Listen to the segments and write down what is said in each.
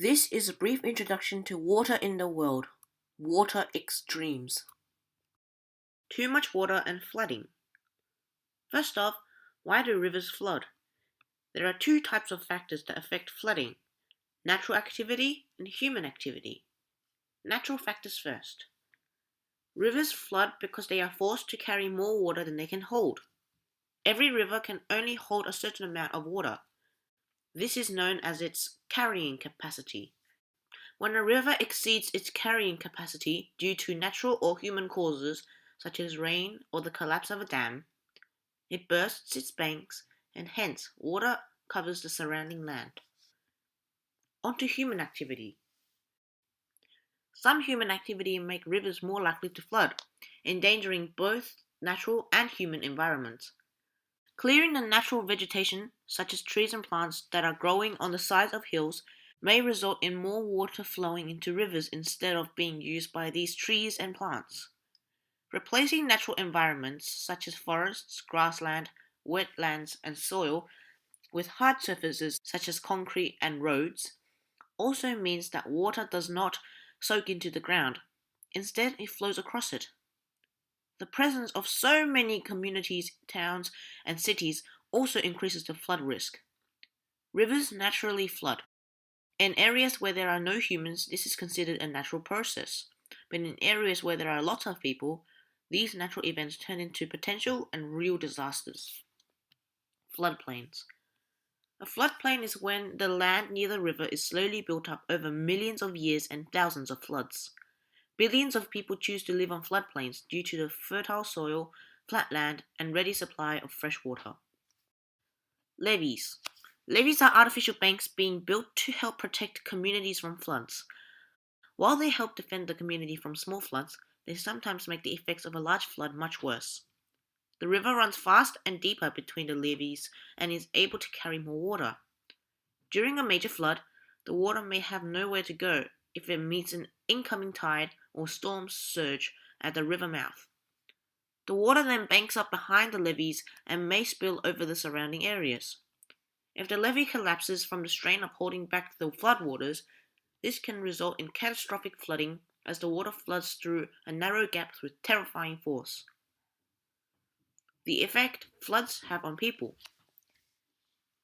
This is a brief introduction to water in the world. Water extremes. Too much water and flooding. First off, why do rivers flood? There are two types of factors that affect flooding: natural activity and human activity. Natural factors first. Rivers flood because they are forced to carry more water than they can hold. Every river can only hold a certain amount of water. This is known as its carrying capacity. When a river exceeds its carrying capacity due to natural or human causes, such as rain or the collapse of a dam, it bursts its banks and hence water covers the surrounding land. On to human activity. Some human activity make rivers more likely to flood, endangering both natural and human environments. Clearing the natural vegetation, such as trees and plants that are growing on the sides of hills, may result in more water flowing into rivers instead of being used by these trees and plants. Replacing natural environments such as forests, grassland, wetlands, and soil with hard surfaces such as concrete and roads also means that water does not soak into the ground. Instead, it flows across it. The presence of so many communities, towns, and cities also increases the flood risk. Rivers naturally flood. In areas where there are no humans, this is considered a natural process. But in areas where there are lots of people, these natural events turn into potential and real disasters. Floodplains. A floodplain is when the land near the river is slowly built up over millions of years and thousands of floods. Billions of people choose to live on floodplains due to the fertile soil, flat land, and ready supply of fresh water. Levees. Levees are artificial banks being built to help protect communities from floods. While they help defend the community from small floods, they sometimes make the effects of a large flood much worse. The river runs fast and deeper between the levees and is able to carry more water. During a major flood, the water may have nowhere to go if it meets an incoming tide or storm surge at the river mouth. The water then banks up behind the levees and may spill over the surrounding areas. If the levee collapses from the strain of holding back the floodwaters, this can result in catastrophic flooding as the water floods through a narrow gap with terrifying force. The effect floods have on people.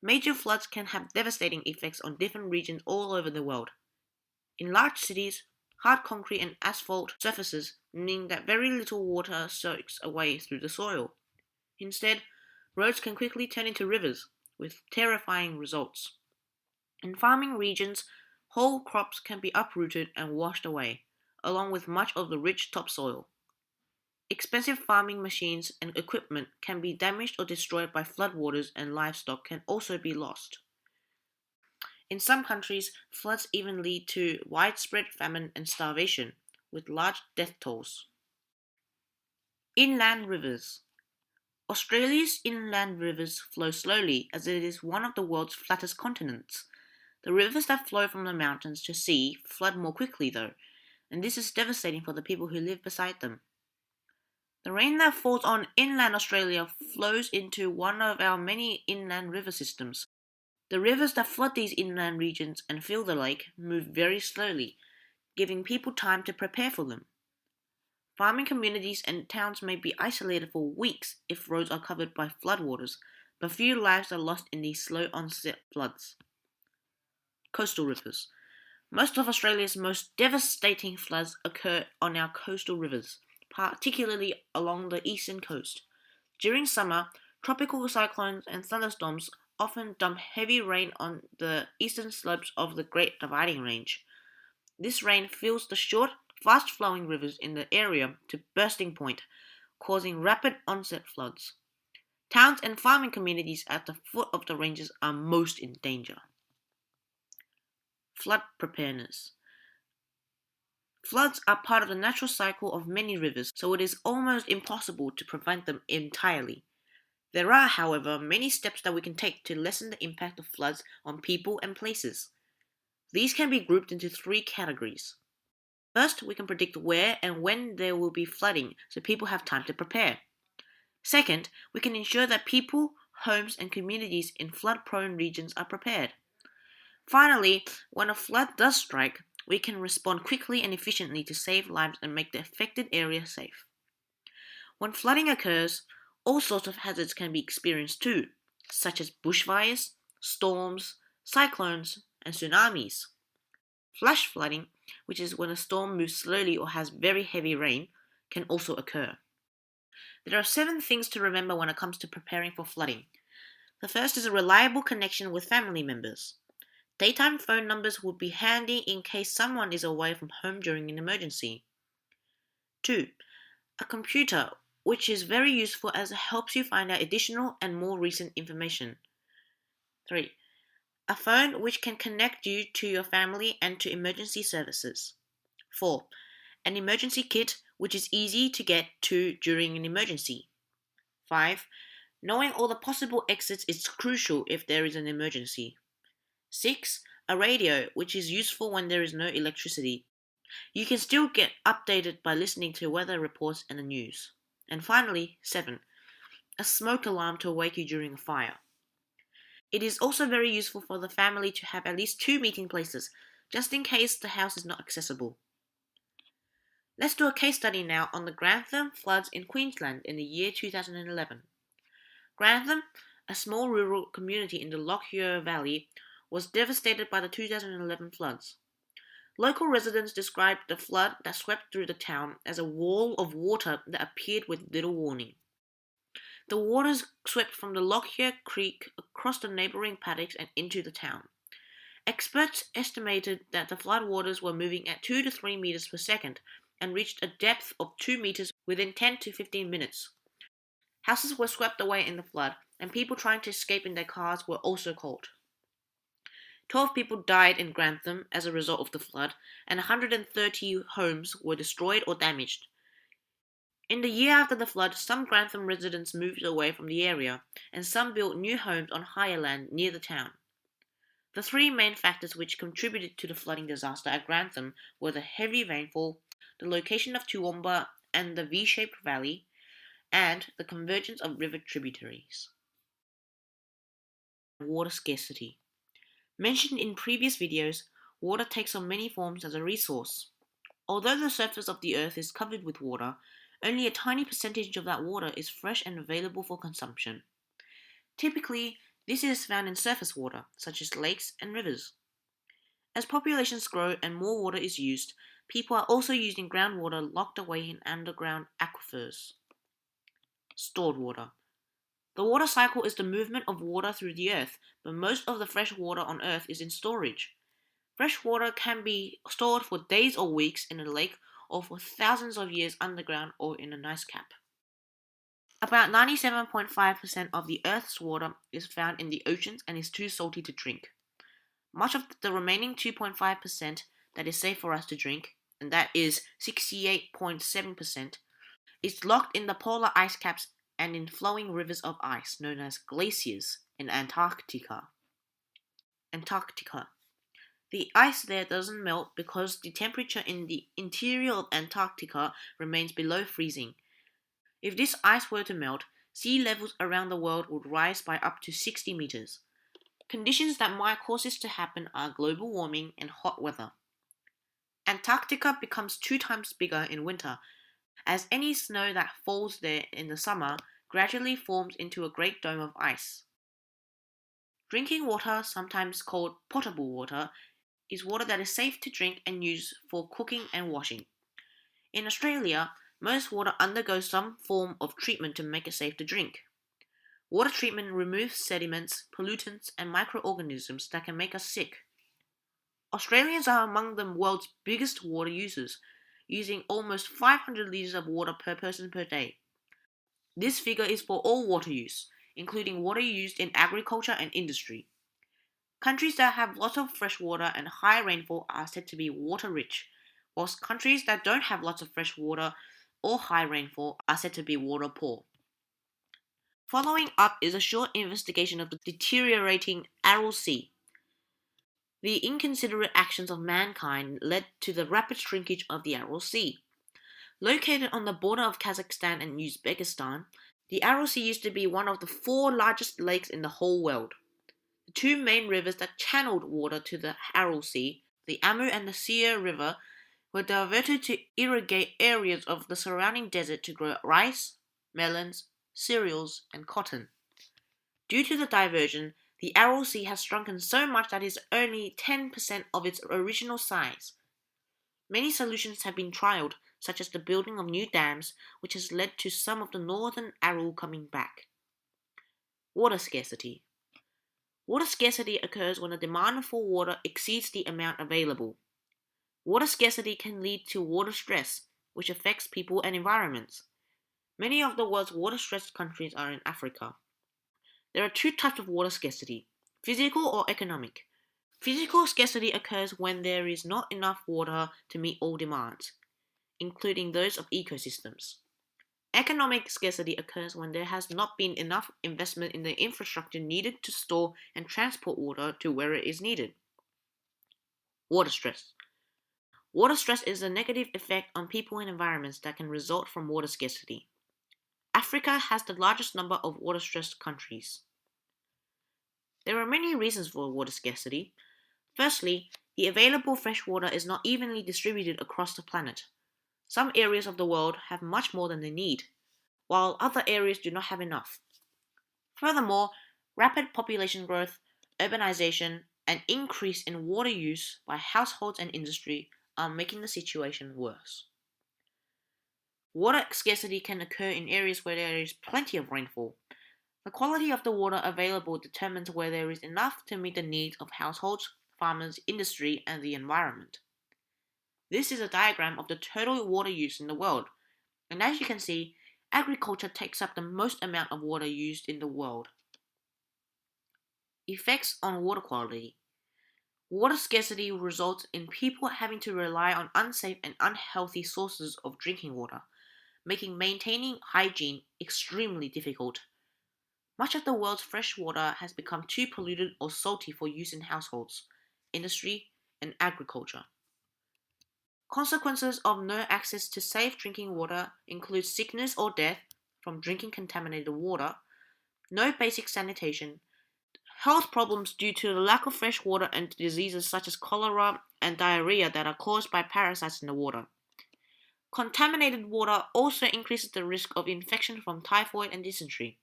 Major floods can have devastating effects on different regions all over the world. In large cities, hard concrete and asphalt surfaces mean that very little water soaks away through the soil. Instead, roads can quickly turn into rivers, with terrifying results. In farming regions, whole crops can be uprooted and washed away, along with much of the rich topsoil. Expensive farming machines and equipment can be damaged or destroyed by floodwaters, and livestock can also be lost. In some countries, floods even lead to widespread famine and starvation, with large death tolls. Inland rivers. Australia's inland rivers flow slowly as it is one of the world's flattest continents. The rivers that flow from the mountains to sea flood more quickly though, and this is devastating for the people who live beside them. The rain that falls on inland Australia flows into one of our many inland river systems. The rivers that flood these inland regions and fill the lake move very slowly, giving people time to prepare for them. Farming communities and towns may be isolated for weeks if roads are covered by floodwaters, but few lives are lost in these slow onset floods. Coastal rivers. Most of Australia's most devastating floods occur on our coastal rivers, particularly along the eastern coast. During summer, tropical cyclones and thunderstorms often dump heavy rain on the eastern slopes of the Great Dividing Range. This rain fills the short, fast-flowing rivers in the area to bursting point, causing rapid onset floods. Towns and farming communities at the foot of the ranges are most in danger. Flood preparedness. Floods are part of the natural cycle of many rivers, so it is almost impossible to prevent them entirely. There are, however, many steps that we can take to lessen the impact of floods on people and places. These can be grouped into three categories. First, we can predict where and when there will be flooding so people have time to prepare. Second, we can ensure that people, homes, and communities in flood-prone regions are prepared. Finally, when a flood does strike, we can respond quickly and efficiently to save lives and make the affected area safe. When flooding occurs, all sorts of hazards can be experienced too, such as bushfires, storms, cyclones, and tsunamis. Flash flooding, which is when a storm moves slowly or has very heavy rain, can also occur. There are 7 things to remember when it comes to preparing for flooding. The first is a reliable connection with family members. Daytime phone numbers would be handy in case someone is away from home during an emergency. 2. A computer, which is very useful as it helps you find out additional and more recent information. 3. A phone which can connect you to your family and to emergency services. 4. An emergency kit which is easy to get to during an emergency. 5. Knowing all the possible exits is crucial if there is an emergency. 6. A radio, which is useful when there is no electricity. You can still get updated by listening to weather reports and the news. And finally, 7. A smoke alarm to awake you during a fire. It is also very useful for the family to have at least 2 meeting places, just in case the house is not accessible. Let's do a case study now on the Grantham floods in Queensland in the year 2011. Grantham, a small rural community in the Lockyer Valley, was devastated by the 2011 floods. Local residents described the flood that swept through the town as a wall of water that appeared with little warning. The waters swept from the Lockyer Creek across the neighbouring paddocks and into the town. Experts estimated that the flood waters were moving at 2 to 3 meters per second and reached a depth of 2 meters within 10 to 15 minutes. Houses were swept away in the flood, and people trying to escape in their cars were also caught. 12 people died in Grantham as a result of the flood, and 130 homes were destroyed or damaged. In the year after the flood, some Grantham residents moved away from the area, and some built new homes on higher land near the town. The 3 main factors which contributed to the flooding disaster at Grantham were the heavy rainfall, the location of Toowoomba and the V-shaped valley, and the convergence of river tributaries. Water scarcity. Mentioned in previous videos, water takes on many forms as a resource. Although the surface of the earth is covered with water, only a tiny percentage of that water is fresh and available for consumption. Typically, this is found in surface water, such as lakes and rivers. As populations grow and more water is used, people are also using groundwater locked away in underground aquifers. Stored water. The water cycle is the movement of water through the earth, but most of the fresh water on earth is in storage. Fresh water can be stored for days or weeks in a lake or for thousands of years underground or in an ice cap. About 97.5% of the Earth's water is found in the oceans and is too salty to drink. Much of the remaining 2.5% that is safe for us to drink, and that is 68.7%, is locked in the polar ice caps and in flowing rivers of ice known as glaciers in Antarctica. The ice there doesn't melt because the temperature in the interior of Antarctica remains below freezing. If this ice were to melt, sea levels around the world would rise by up to 60 meters. Conditions that might cause this to happen are global warming and hot weather. Antarctica becomes 2 times bigger in winter, as any snow that falls there in the summer gradually forms into a great dome of ice. Drinking water, sometimes called potable water, is water that is safe to drink and use for cooking and washing. In Australia, most water undergoes some form of treatment to make it safe to drink. Water treatment removes sediments, pollutants, and microorganisms that can make us sick. Australians are among the world's biggest water users, using almost 500 litres of water per person per day. This figure is for all water use, including water used in agriculture and industry. Countries that have lots of fresh water and high rainfall are said to be water-rich, whilst countries that don't have lots of fresh water or high rainfall are said to be water-poor. Following up is a short investigation of the deteriorating Aral Sea. The inconsiderate actions of mankind led to the rapid shrinkage of the Aral Sea. Located on the border of Kazakhstan and Uzbekistan, the Aral Sea used to be one of the 4 largest lakes in the whole world. The two main rivers that channeled water to the Aral Sea, the Amu and the Sia River, were diverted to irrigate areas of the surrounding desert to grow rice, melons, cereals, and cotton. Due to the diversion, the Aral Sea has shrunken so much that it is only 10% of its original size. Many solutions have been trialed, such as the building of new dams, which has led to some of the northern Aral coming back. Water scarcity. Water scarcity occurs when the demand for water exceeds the amount available. Water scarcity can lead to water stress, which affects people and environments. Many of the world's water-stressed countries are in Africa. There are two types of water scarcity: physical or economic. Physical scarcity occurs when there is not enough water to meet all demands, including those of ecosystems. Economic scarcity occurs when there has not been enough investment in the infrastructure needed to store and transport water to where it is needed. Water stress. Water stress is a negative effect on people and environments that can result from water scarcity. Africa has the largest number of water-stressed countries. There are many reasons for water scarcity. Firstly, the available fresh water is not evenly distributed across the planet. Some areas of the world have much more than they need, while other areas do not have enough. Furthermore, rapid population growth, urbanization, and increase in water use by households and industry are making the situation worse. Water scarcity can occur in areas where there is plenty of rainfall. The quality of the water available determines where there is enough to meet the needs of households, farmers, industry, and the environment. This is a diagram of the total water use in the world, and as you can see, agriculture takes up the most amount of water used in the world. Effects on water quality. Water scarcity results in people having to rely on unsafe and unhealthy sources of drinking water, making maintaining hygiene extremely difficult. Much of the world's fresh water has become too polluted or salty for use in households, industry, and agriculture. Consequences of no access to safe drinking water include sickness or death from drinking contaminated water, no basic sanitation, health problems due to the lack of fresh water, and diseases such as cholera and diarrhea that are caused by parasites in the water. Contaminated water also increases the risk of infection from typhoid and dysentery.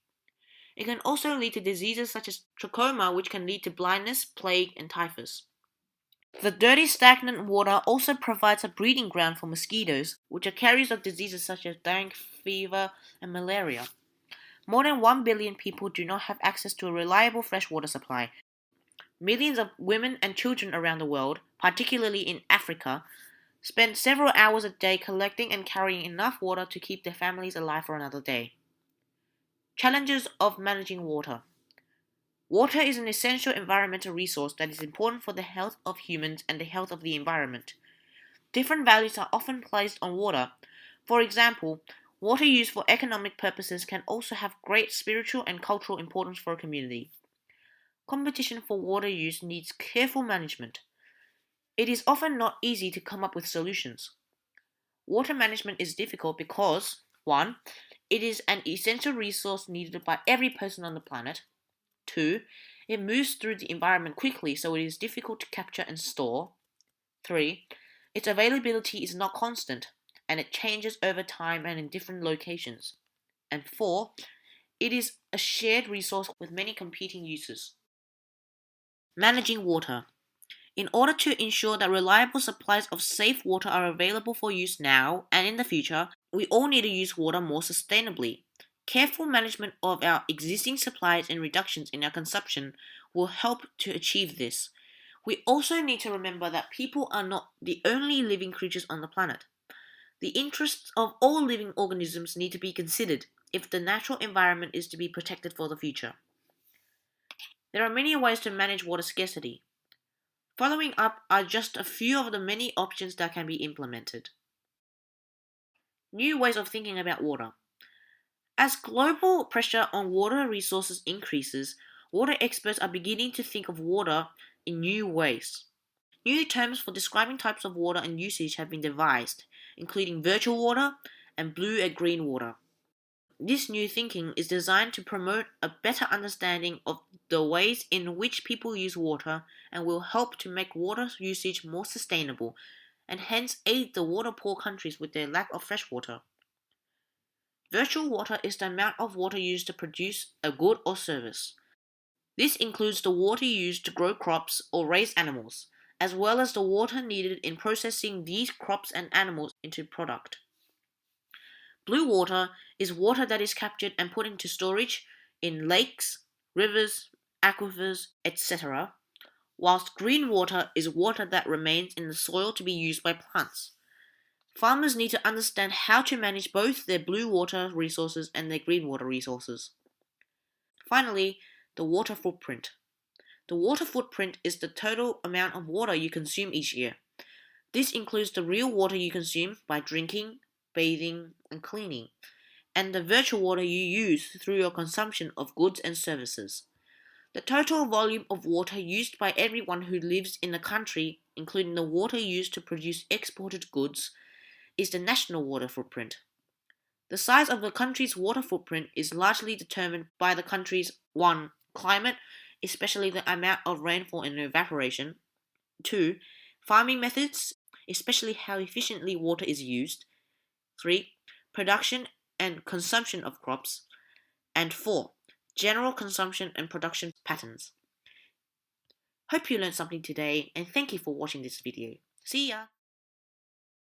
It can also lead to diseases such as trachoma, which can lead to blindness, plague, and typhus. The dirty, stagnant water also provides a breeding ground for mosquitoes, which are carriers of diseases such as dengue fever and malaria. More than 1 billion people do not have access to a reliable freshwater supply. Millions of women and children around the world, particularly in Africa, spend several hours a day collecting and carrying enough water to keep their families alive for another day. Challenges of managing water. Water is an essential environmental resource that is important for the health of humans and the health of the environment. Different values are often placed on water. For example, water used for economic purposes can also have great spiritual and cultural importance for a community. Competition for water use needs careful management. It is often not easy to come up with solutions. Water management is difficult because 1. It is an essential resource needed by every person on the planet. 2. It moves through the environment quickly, so it is difficult to capture and store. 3. Its availability is not constant, and it changes over time and in different locations. And 4. It is a shared resource with many competing uses. Managing water. In order to ensure that reliable supplies of safe water are available for use now and in the future, we all need to use water more sustainably. Careful management of our existing supplies and reductions in our consumption will help to achieve this. We also need to remember that people are not the only living creatures on the planet. The interests of all living organisms need to be considered if the natural environment is to be protected for the future. There are many ways to manage water scarcity. Following up are just a few of the many options that can be implemented. New ways of thinking about water. As global pressure on water resources increases, water experts are beginning to think of water in new ways. New terms for describing types of water and usage have been devised, including virtual water and blue and green water. This new thinking is designed to promote a better understanding of the ways in which people use water and will help to make water usage more sustainable and hence aid the water poor countries with their lack of fresh water. Virtual water is the amount of water used to produce a good or service. This includes the water used to grow crops or raise animals, as well as the water needed in processing these crops and animals into product. Blue water is water that is captured and put into storage in lakes, rivers, aquifers, etc., whilst green water is water that remains in the soil to be used by plants. Farmers need to understand how to manage both their blue water resources and their green water resources. Finally, the water footprint. The water footprint is the total amount of water you consume each year. This includes the real water you consume by drinking, bathing, and cleaning, and the virtual water you use through your consumption of goods and services. The total volume of water used by everyone who lives in a country, including the water used to produce exported goods, is the national water footprint. The size of the country's water footprint is largely determined by the country's 1. Climate, especially the amount of rainfall and evaporation, 2. Farming methods, especially how efficiently water is used, 3. Production and consumption of crops, and 4. General consumption and production patterns. Hope you learned something today and thank you for watching this video. See ya!